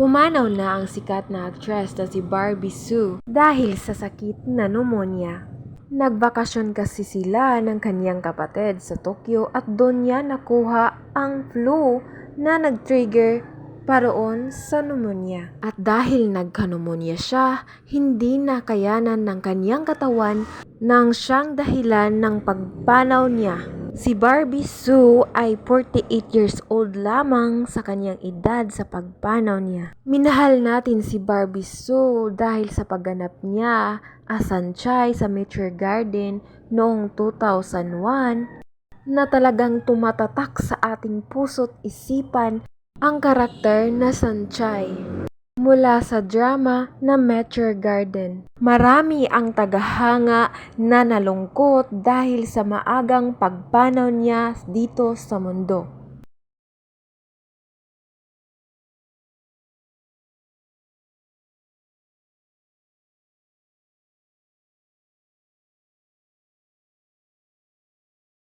Pumanaw na ang sikat na aktres na si Barbie Sue dahil sa sakit na pneumonia. Nagbakasyon kasi sila ng kanyang kapatid sa Tokyo at doon niya nakuha ang flu na nag-trigger paroon sa pneumonia. At dahil nagka-pneumonia siya, hindi nakayanan ng kanyang katawan nang siyang dahilan ng pagpanaw niya. Si Barbie Sue ay 48 years old lamang sa kanyang edad sa pagpanaw niya. Minahal natin si Barbie Sue dahil sa pagganap niya as Sanchay sa Mature Garden noong 2001 na talagang tumatatak sa ating puso't isipan ang karakter na Sanchay. Mula sa drama na Mature Garden. Marami ang tagahanga na nalungkot dahil sa maagang pagpanaw niya dito sa mundo.